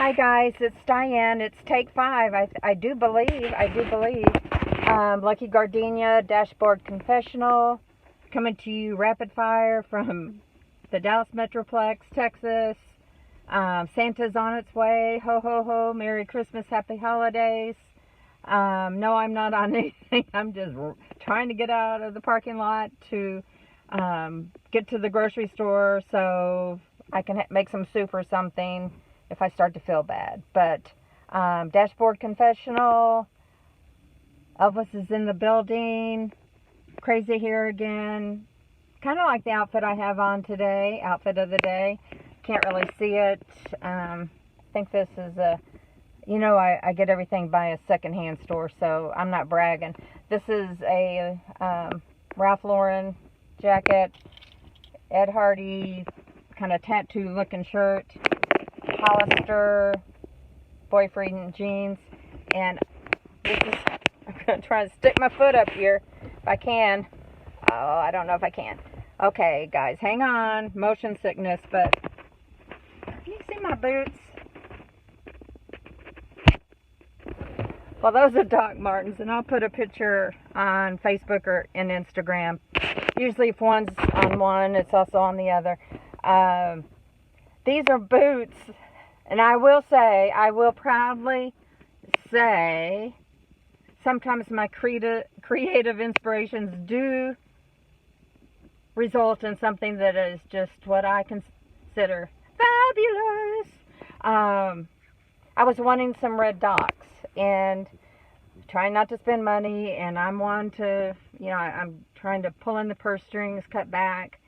Hi guys, it's Diane. It's take 5. I do believe. Lucky Gardenia Dashboard Confessional, coming to you rapid fire from the Dallas Metroplex, Texas. Santa's on its way. Ho ho ho! Merry Christmas, Happy Holidays. No, I'm not on anything. I'm just trying to get out of the parking lot to get to the grocery store so I can make some soup or something if I start to feel bad. But Dashboard Confessional, Elvis is in the building, crazy hair again, kind of like the outfit I have on today, outfit of the day. Can't really see it. I think this is I get everything by a secondhand store, so I'm not bragging. This is a Ralph Lauren jacket, Ed Hardy kind of tattoo looking shirt, Hollister boyfriend jeans, and this is, I'm going to try to stick my foot up here if I can. Oh, I don't know if I can. Okay, guys, hang on. Motion sickness, but can you see my boots? Well, those are Doc Martens, and I'll put a picture on Facebook or in Instagram. Usually if one's on one, it's also on the other. These are boots, and I will proudly say, sometimes my creative inspirations do result in something that is just what I consider fabulous. I was wanting some red Docs and trying not to spend money, and I'm one to, I'm trying to pull in the purse strings, cut back.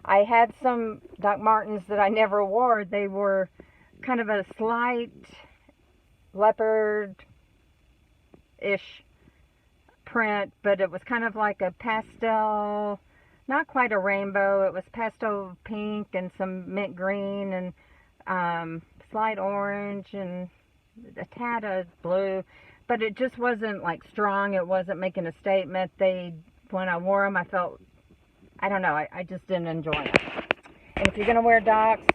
I had some Doc Martens that I never wore. They were kind of a slight leopard-ish print, but it was kind of like a pastel, not quite a rainbow. It was pastel pink and some mint green and slight orange and a tad of blue, but it just wasn't like strong. It wasn't making a statement. When I wore them, I felt, I don't know, I just didn't enjoy them. And if you're going to wear Docs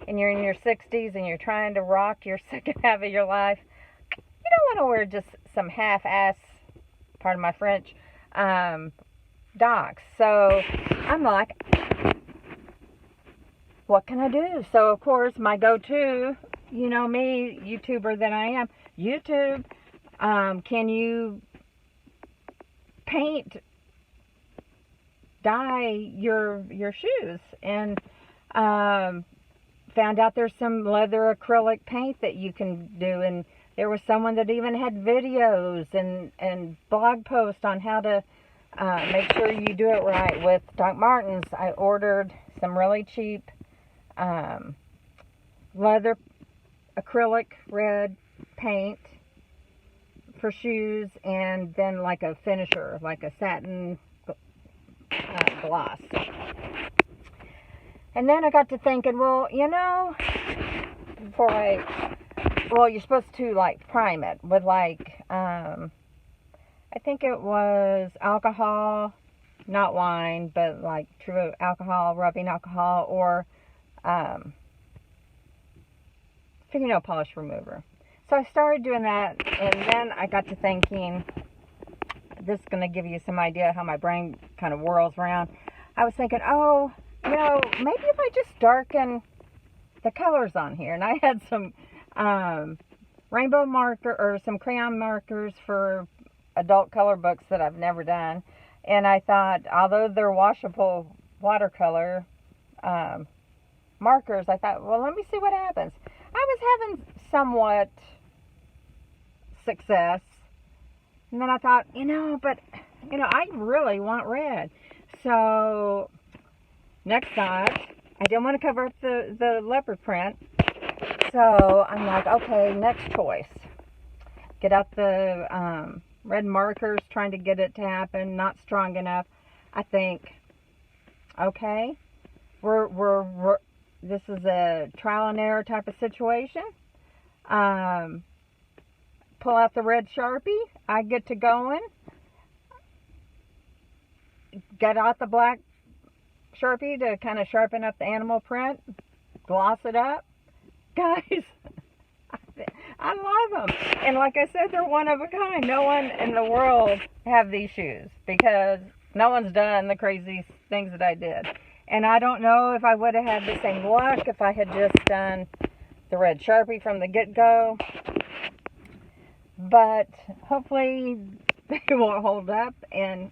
and you're in your 60s and you're trying to rock your second half of your life, you don't want to wear just some half-ass, pardon my French, Docs. So I'm like, what can I do? So, of course, my go-to, you know me, YouTuber that I am, YouTube, can you dye your shoes? And found out there's some leather acrylic paint that you can do, and there was someone that even had videos and blog posts on how to make sure you do it right with Doc Martens. I ordered some really cheap leather acrylic red paint for shoes, and then like a finisher, like a satin gloss. And then I got to thinking, well, you're supposed to like prime it with like, I think it was alcohol, not wine, but like true alcohol, rubbing alcohol, or fingernail polish remover. So I started doing that, and then I got to thinking, this is going to give you some idea how my brain kind of whirls around. I was thinking, maybe if I just darken the colors on here. And I had some rainbow marker or some crayon markers for adult color books that I've never done. And I thought, although they're washable watercolor markers, I thought, well, let me see what happens. I was having somewhat success. And then I thought, I really want red. So next thought, I didn't want to cover up the leopard print. So I'm like, okay, next choice. Get out the red markers, trying to get it to happen, not strong enough. I think, okay, this is a trial and error type of situation. Pull out the red Sharpie. I get to going. Get out the black Sharpie to kind of sharpen up the animal print. Gloss it up. Guys, them. And like I said, they're one of a kind. No one in the world have these shoes because no one's done the crazy things that I did. And I don't know if I would have had the same luck if I had just done the red Sharpie from the get-go. But hopefully they won't hold up. And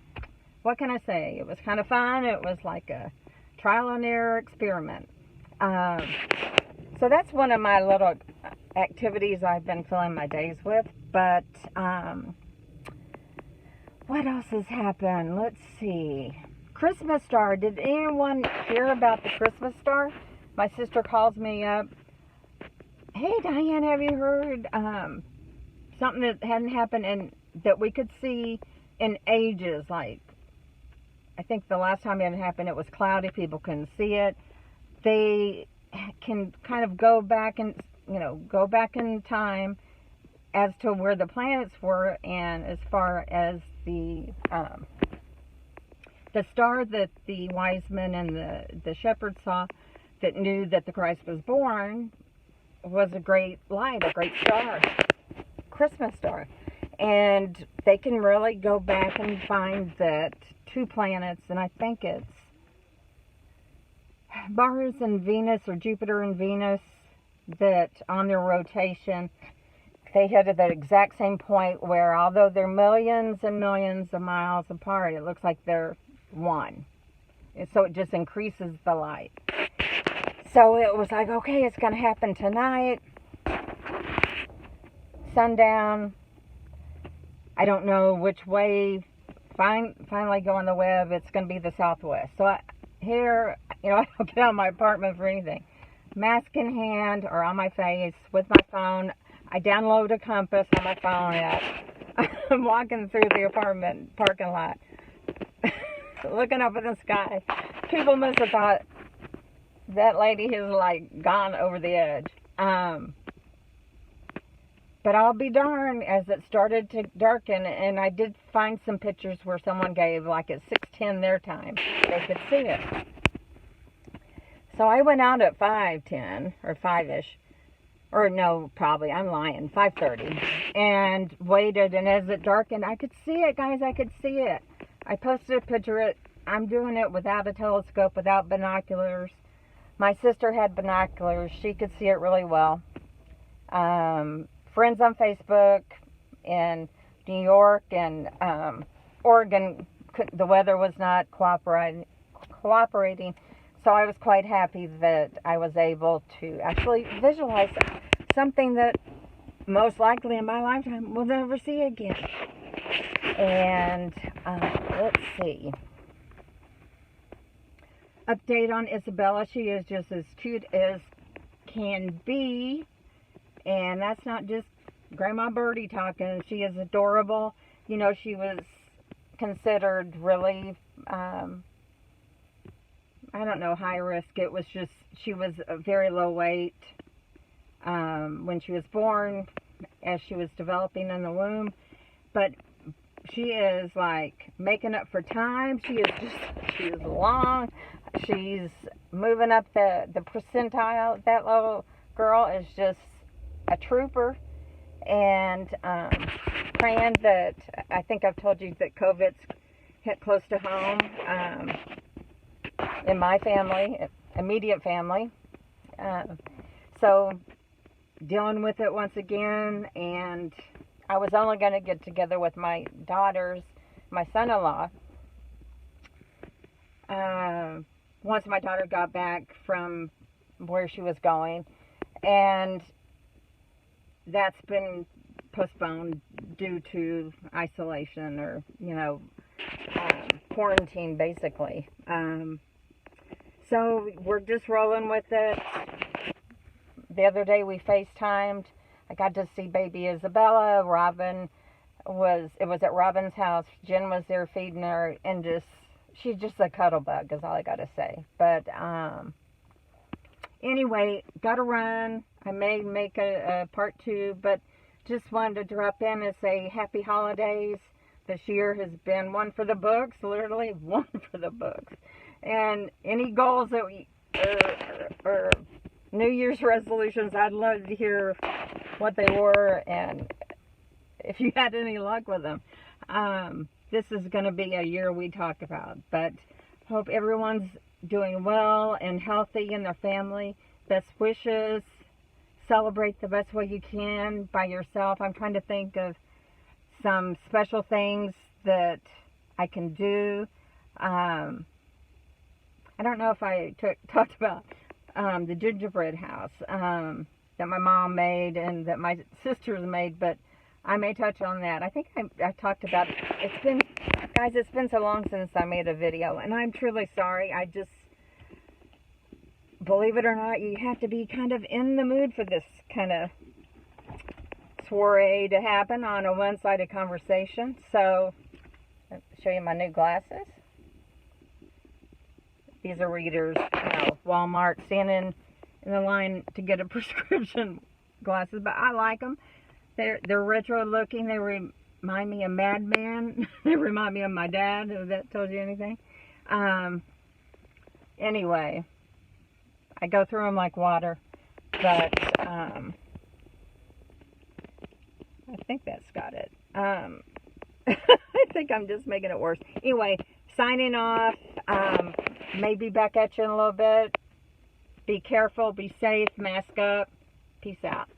what can I say? It was kind of fun. It was like a trial and error experiment. So that's one of my little activities I've been filling my days with. But what else has happened? Let's see. Christmas star. Did anyone hear about the Christmas star? My sister calls me up. Hey, Diane, have you heard something that hadn't happened and that we could see in ages? Like, I think the last time it happened, it was cloudy. People couldn't see it. They can kind of go back and, go back in time as to where the planets were, and as far as the star that the wise men and the shepherds saw that knew that the Christ was born was a great light, a great star, Christmas star. And they can really go back and find that two planets, and I think it's Mars and Venus, or Jupiter and Venus, that on their rotation, they hit at that exact same point where, although they're millions and millions of miles apart, it looks like they're one. And so it just increases the light. So it was like, okay, it's going to happen tonight. Sundown. I don't know which way. Finally go on the web. It's going to be the southwest. So I don't get out of my apartment for anything. Mask in hand or on my face with my phone. I download a compass on my phone app. I'm walking through the apartment parking lot, looking up at the sky. People must have thought that lady has like gone over the edge. But I'll be darned, as it started to darken, and I did find some pictures where someone gave, like at 6:10 their time, they could see it. So I went out at 5:10, or 5-ish, or no, probably, I'm lying, 5:30, and waited, and as it darkened, I could see it, guys, I could see it. I posted a picture of it. I'm doing it without a telescope, without binoculars. My sister had binoculars. She could see it really well. Friends on Facebook in New York and Oregon, the weather was not cooperating, so I was quite happy that I was able to actually visualize something that most likely in my lifetime we'll never see again. And let's see. Update on Isabella. She is just as cute as can be. And that's not just Grandma Birdie talking. She is adorable. She was considered really, I don't know, high risk. It was just, she was a very low weight when she was born, as she was developing in the womb. But she is like making up for time. She's long. She's moving up the percentile. That little girl is just a trooper. And praying that, I think I've told you that COVID's hit close to home in my family, immediate family. So dealing with it once again, and I was only going to get together with my daughters, my son-in-law, once my daughter got back from where she was going, and that's been postponed due to isolation, or quarantine, basically. So we're just rolling with it. The other day we FaceTimed. I got to see baby Isabella. It was at Robin's house. Jen was there feeding her, and she's just a cuddle bug, is all I got to say. But anyway, got to run. I may make a part 2, but just wanted to drop in and say happy holidays. This year has been one for the books, literally one for the books. And any goals that or New Year's resolutions. I'd love to hear what they were and if you had any luck with them. This is going to be a year we talk about, but hope everyone's doing well and healthy in their family. Best wishes. Celebrate the best way you can by yourself. I'm trying to think of some special things that I can do. I don't know if I talked about the gingerbread house that my mom made and that my sisters made, but I may touch on that. I think I talked about it. It's been so long since I made a video, and I'm truly sorry. I just, believe it or not, you have to be kind of in the mood for this kind of soiree to happen on a one-sided conversation. So, I'll show you my new glasses. These are readers, Walmart, standing in the line to get a prescription glasses, but I like them. They're retro looking. They remind me of Madman. They remind me of my dad, if that tells you anything. Anyway, I go through them like water, but I think that's got it. I think I'm just making it worse. Anyway, signing off. Maybe back at you in a little bit. Be careful, be safe, mask up. Peace out.